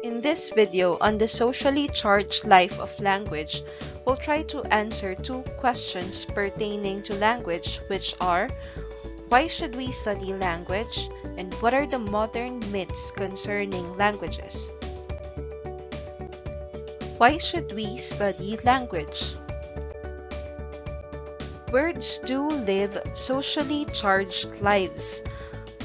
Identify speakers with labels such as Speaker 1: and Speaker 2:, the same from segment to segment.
Speaker 1: In this video on the socially charged life of language, we'll try to answer two questions pertaining to language, which are: why should we study language? And what are the modern myths concerning languages? Why should we study language? Words do live socially charged lives.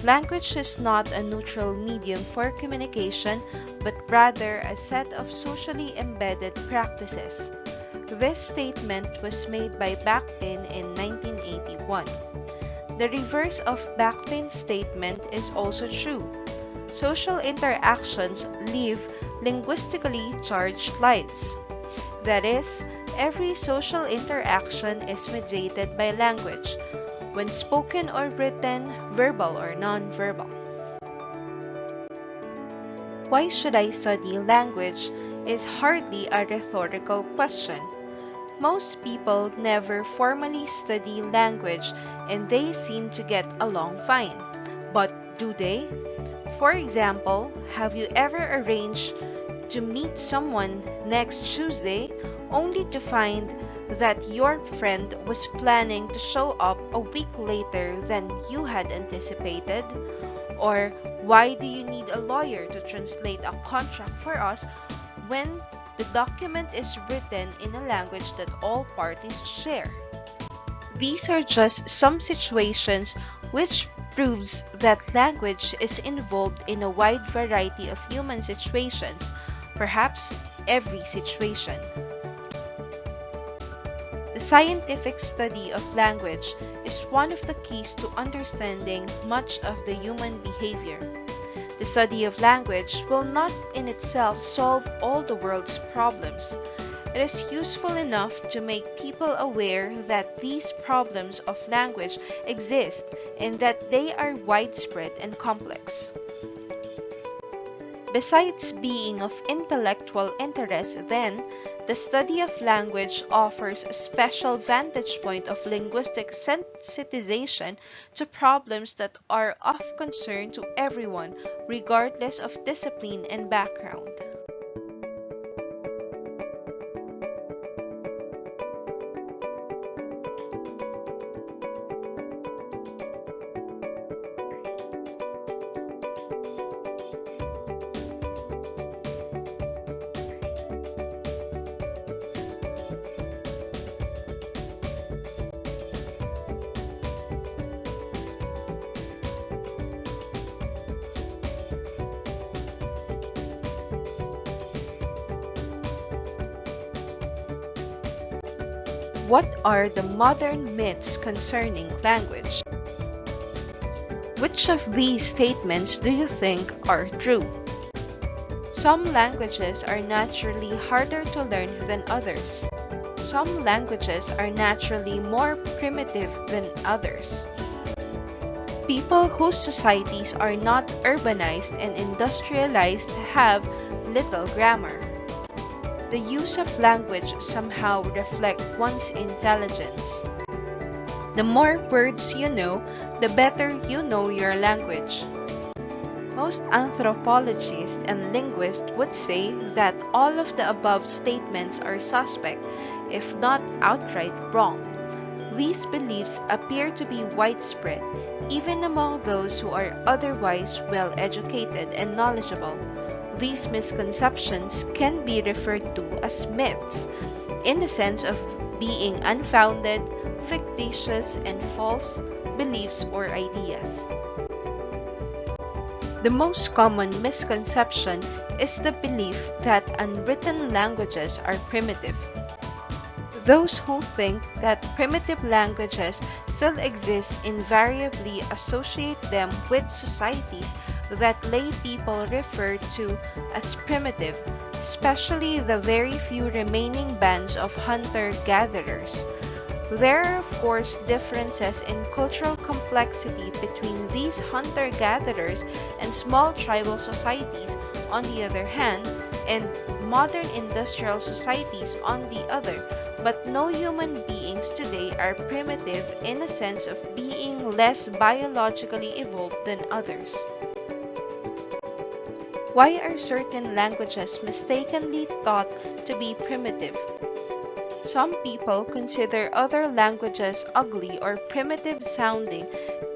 Speaker 1: Language is not a neutral medium for communication, but rather a set of socially embedded practices. This statement was made by Bakhtin in 1981. The reverse of Bakhtin's statement is also true. Social interactions live linguistically charged lives. That is, every social interaction is mediated by language, when spoken or written, verbal or non-verbal. Why should I study language is hardly a rhetorical question. Most people never formally study language and they seem to get along fine. But do they? For example, have you ever arranged to meet someone next Tuesday only to find that your friend was planning to show up a week later than you had anticipated? Or why do you need a lawyer to translate a contract for us when the document is written in a language that all parties share? These are just some situations which proves that language is involved in a wide variety of human situations, perhaps every situation. The scientific study of language is one of the keys to understanding much of the human behavior. The study of language will not in itself solve all the world's problems. It is useful enough to make people aware that these problems of language exist and that they are widespread and complex. Besides being of intellectual interest, then, the study of language offers a special vantage point of linguistic sensitization to problems that are of concern to everyone, regardless of discipline and background. What are the modern myths concerning language? Which of these statements do you think are true? Some languages are naturally harder to learn than others. Some languages are naturally more primitive than others. People whose societies are not urbanized and industrialized have little grammar. The use of language somehow reflects one's intelligence. The more words you know, the better you know your language. Most anthropologists and linguists would say that all of the above statements are suspect, if not outright wrong. These beliefs appear to be widespread, even among those who are otherwise well-educated and knowledgeable. These misconceptions can be referred to as myths, in the sense of being unfounded, fictitious, and false beliefs or ideas. The most common misconception is the belief that unwritten languages are primitive. Those who think that primitive languages still exist invariably associate them with societies that lay people refer to as primitive, especially the very few remaining bands of hunter-gatherers. There are of course differences in cultural complexity between these hunter-gatherers and small tribal societies on the other hand, and modern industrial societies on the other, but no human beings today are primitive in a sense of being less biologically evolved than others. Why are certain languages mistakenly thought to be primitive? Some people consider other languages ugly or primitive sounding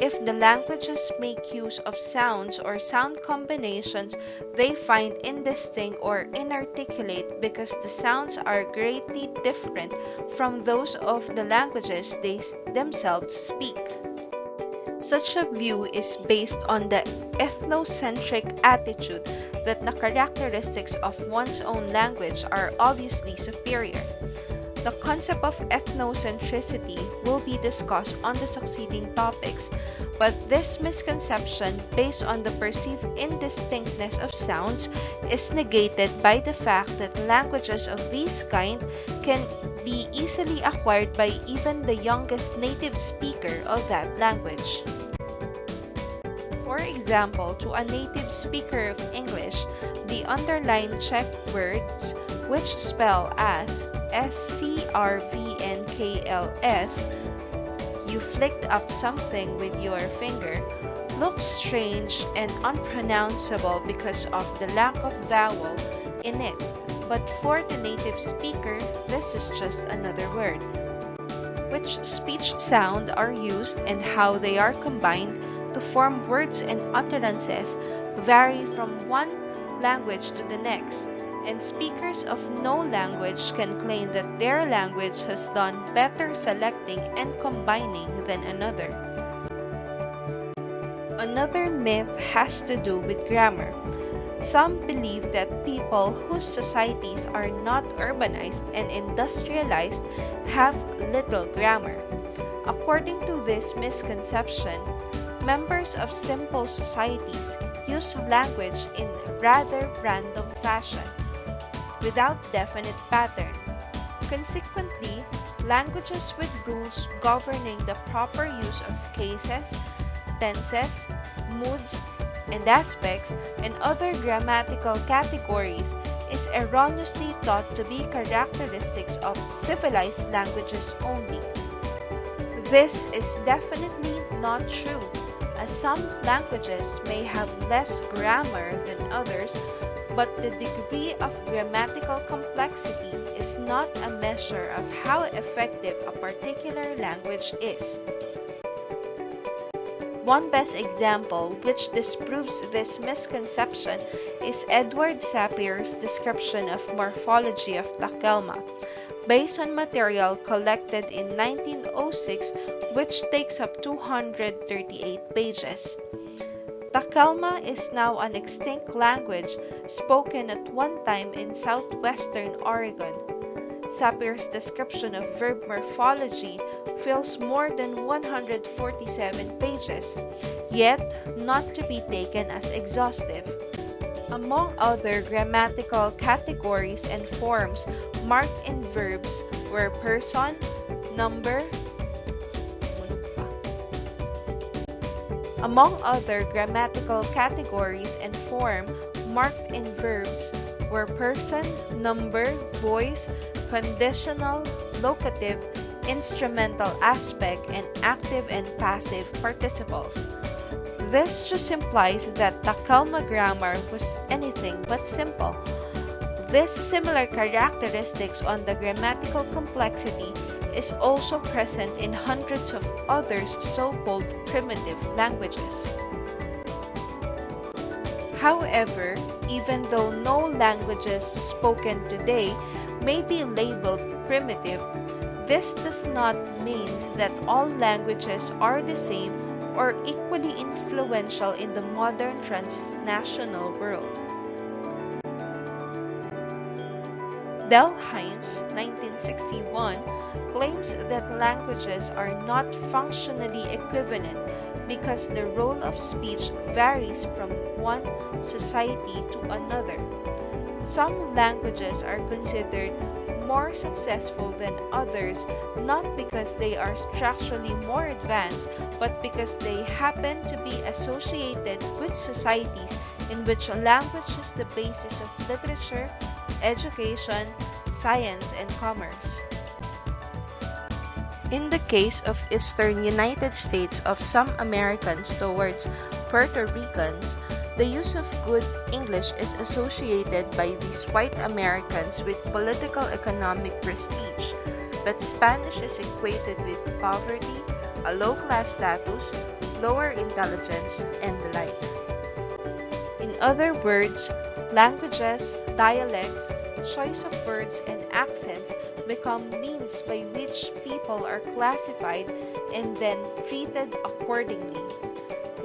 Speaker 1: if the languages make use of sounds or sound combinations they find indistinct or inarticulate because the sounds are greatly different from those of the languages they themselves speak. Such a view is based on the ethnocentric attitude that the characteristics of one's own language are obviously superior. The concept of ethnocentricity will be discussed on the succeeding topics, but this misconception based on the perceived indistinctness of sounds is negated by the fact that languages of this kind can be easily acquired by even the youngest native speaker of that language. For example, to a native speaker of English, the underlined check words, which spell as SCRVNKLS, you flicked up something with your finger, looks strange and unpronounceable because of the lack of vowel in it. But for the native speaker, this is just another word. Which speech sound are used and how they are combined to form words and utterances vary from one language to the next, and speakers of no language can claim that their language has done better selecting and combining than another. Another myth has to do with grammar. Some believe that people whose societies are not urbanized and industrialized have little grammar. According to this misconception, members of simple societies use language in rather random fashion, without definite pattern. Consequently, languages with rules governing the proper use of cases, tenses, moods, and aspects, and other grammatical categories is erroneously thought to be characteristics of civilized languages only. This is definitely not true, as some languages may have less grammar than others, but the degree of grammatical complexity is not a measure of how effective a particular language is. One best example which disproves this misconception is Edward Sapir's description of morphology of Takelma, based on material collected in 1906, which takes up 238 pages. Takelma is now an extinct language spoken at one time in southwestern Oregon. Sapir's description of verb morphology fills more than 147 pages, yet not to be taken as exhaustive. Among other grammatical categories and forms marked in verbs were person, number, Among other grammatical categories and form marked in verbs were person, number, voice, conditional, locative, instrumental aspect, and active and passive participles. This just implies that Takelma grammar was anything but simple. This similar characteristics on the grammatical complexity is also present in hundreds of other so-called primitive languages. However, even though no languages spoken today may be labeled primitive, this does not mean that all languages are the same or equally influential in the modern transnational world. Delheims, 1961, claims that languages are not functionally equivalent because the role of speech varies from one society to another. Some languages are considered more successful than others not because they are structurally more advanced, but because they happen to be associated with societies in which language is the basis of literature, education, science, and commerce. In the case of Eastern United States of some Americans towards Puerto Ricans, The use of good English is associated by these white Americans with political economic prestige, but Spanish is equated with poverty, a low-class status, lower intelligence, and the like. In other words, languages, dialects, choice of words, and accents become means by which people are classified and then treated accordingly.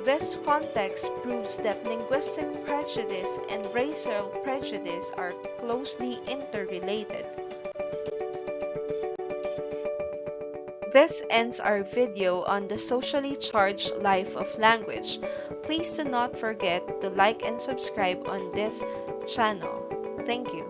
Speaker 1: This context proves that linguistic prejudice and racial prejudice are closely interrelated. This ends our video on the socially charged life of language. Please do not forget to like and subscribe on this channel. Thank you.